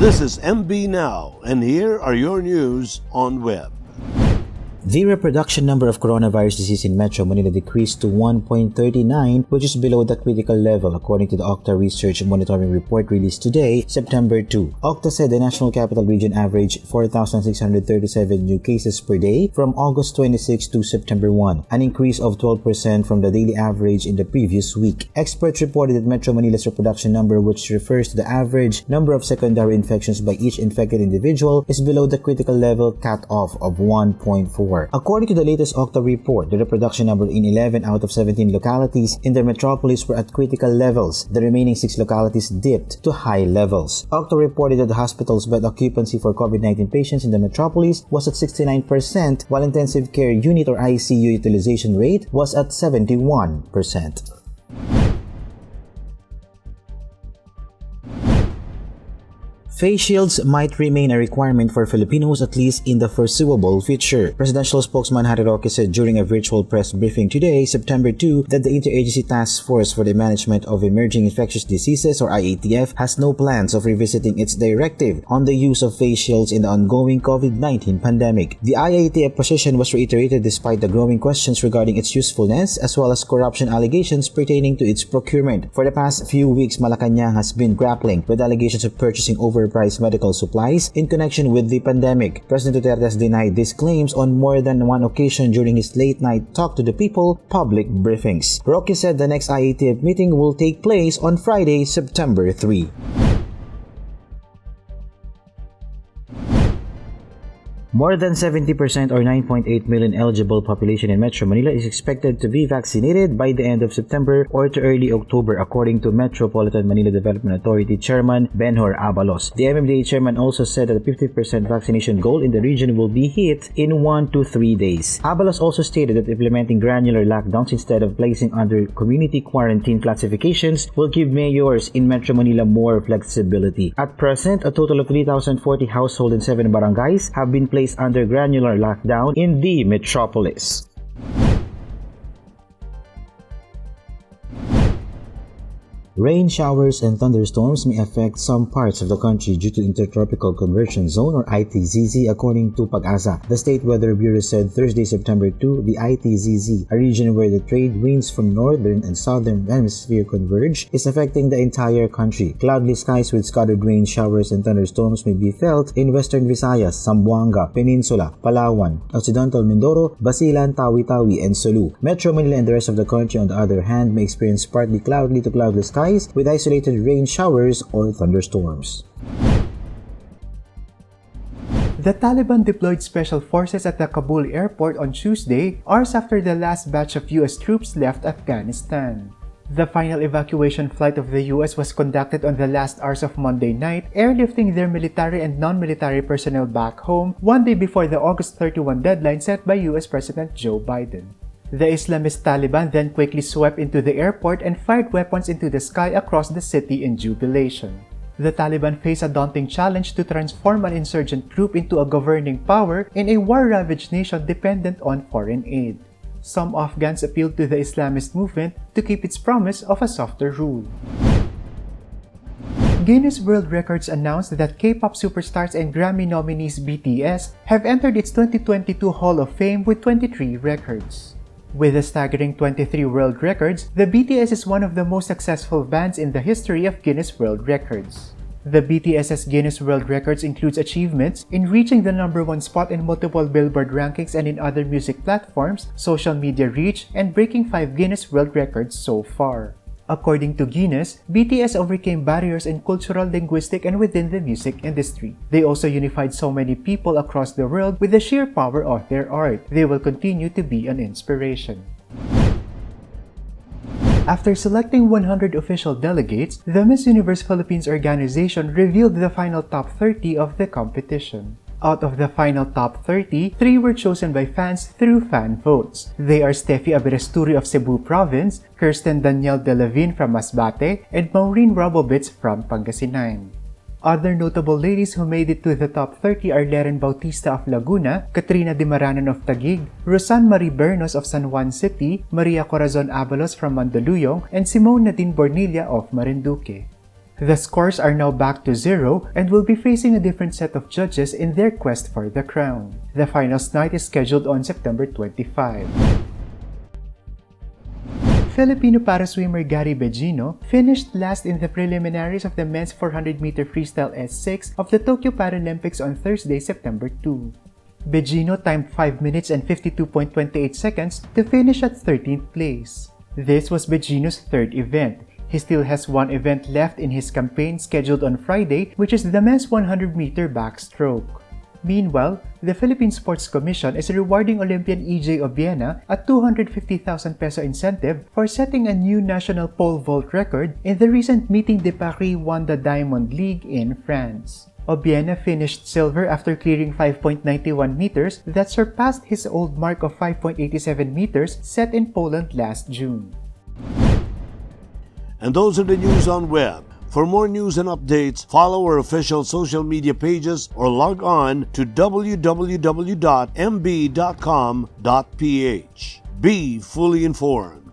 This is MB Now, and here are your news on web. The reproduction number of coronavirus disease in Metro Manila decreased to 1.39, which is below the critical level, according to the Octa Research Monitoring Report released today, September 2. Octa said the National Capital Region averaged 4,637 new cases per day from August 26 to September 1, an increase of 12% from the daily average in the previous week. Experts reported that Metro Manila's reproduction number, which refers to the average number of secondary infections by each infected individual, is below the critical level cut-off of 1.4. According to the latest Octa report, the reproduction number in 11 out of 17 localities in the metropolis were at critical levels. The remaining 6 localities dipped to high levels. Octa reported that the hospital's bed occupancy for COVID-19 patients in the metropolis was at 69%, while intensive care unit or ICU utilization rate was at 71%. Face shields might remain a requirement for Filipinos at least in the foreseeable future. Presidential spokesman Roque said during a virtual press briefing today, September 2, that the Interagency Task Force for the Management of Emerging Infectious Diseases or IATF has no plans of revisiting its directive on the use of face shields in the ongoing COVID-19 pandemic. The IATF position was reiterated despite the growing questions regarding its usefulness as well as corruption allegations pertaining to its procurement. For the past few weeks, Malacanang has been grappling with allegations of purchasing overpriced medical supplies in connection with the pandemic. President Duterte has denied these claims on more than one occasion during his late-night Talk to the People public briefings. Roque said the next IATF meeting will take place on Friday, September 3. More than 70% or 9.8 million eligible population in Metro Manila is expected to be vaccinated by the end of September or to early October, according to Metropolitan Manila Development Authority Chairman Benhur Abalos. The MMDA chairman also said that the 50% vaccination goal in the region will be hit in 1 to 3 days. Abalos also stated that implementing granular lockdowns instead of placing under community quarantine classifications will give mayors in Metro Manila more flexibility. At present, a total of 3,040 households in 7 barangays have been placed under granular lockdown in the metropolis. Rain showers and thunderstorms may affect some parts of the country due to Intertropical Convergence Zone or ITCZ, according to PAGASA. The State Weather Bureau said Thursday, September 2, the ITCZ, a region where the trade winds from northern and southern hemisphere converge, is affecting the entire country. Cloudless skies with scattered rain showers and thunderstorms may be felt in western Visayas, Zamboanga, Peninsula, Palawan, Occidental Mindoro, Basilan, Tawi-Tawi, and Sulu. Metro Manila and the rest of the country, on the other hand, may experience partly cloudy to cloudless skies with isolated rain showers or thunderstorms. The Taliban deployed special forces at the Kabul airport on Tuesday, hours after the last batch of US troops left Afghanistan. The final evacuation flight of the US was conducted on the last hours of Monday night, airlifting their military and non-military personnel back home 1 day before the August 31 deadline set by US President Joe Biden. The Islamist Taliban then quickly swept into the airport and fired weapons into the sky across the city in jubilation. The Taliban face a daunting challenge to transform an insurgent group into a governing power in a war-ravaged nation dependent on foreign aid. Some Afghans appealed to the Islamist movement to keep its promise of a softer rule. Guinness World Records announced that K-pop superstars and Grammy nominees BTS have entered its 2022 Hall of Fame with 23 records. With a staggering 23 world records, the BTS is one of the most successful bands in the history of Guinness World Records. The BTS's Guinness World Records includes achievements in reaching the #1 spot in multiple Billboard rankings and in other music platforms, social media reach, and breaking 5 Guinness World Records so far. According to Guinness, BTS overcame barriers in cultural, linguistic, and within the music industry. They also unified so many people across the world with the sheer power of their art. They will continue to be an inspiration. After selecting 100 official delegates, the Miss Universe Philippines organization revealed the final top 30 of the competition. Out of the final top 30, 3 were chosen by fans through fan votes. They are Steffi Aberasturi of Cebu Province, Kirsten Danielle Delavin from Masbate, and Maureen Robobits from Pangasinan. Other notable ladies who made it to the top 30 are Leren Bautista of Laguna, Katrina Dimaranan of Taguig, Rosan Marie Bernos of San Juan City, Maria Corazon Abalos from Mandaluyong, and Simone Nadine Bornilla of Marinduque. The scores are now back to 0 and will be facing a different set of judges in their quest for the crown. The finals night is scheduled on September 25. Filipino paraswimmer Gary Bejino finished last in the preliminaries of the men's 400-meter freestyle S6 of the Tokyo Paralympics on Thursday, September 2. Bejino timed 5 minutes and 52.28 seconds to finish at 13th place. This was Bejino's third event. He still has one event left in his campaign scheduled on Friday, which is the men's 100-meter backstroke. Meanwhile, the Philippine Sports Commission is rewarding Olympian EJ OBIENA a 250,000 peso incentive for setting a new national pole vault record in the recent meeting de Paris won the Diamond League in France. OBIENA finished silver after clearing 5.91 meters that surpassed his old mark of 5.87 meters set in Poland last June. And those are the news on web. For more news and updates, follow our official social media pages or log on to www.mb.com.ph. Be fully informed.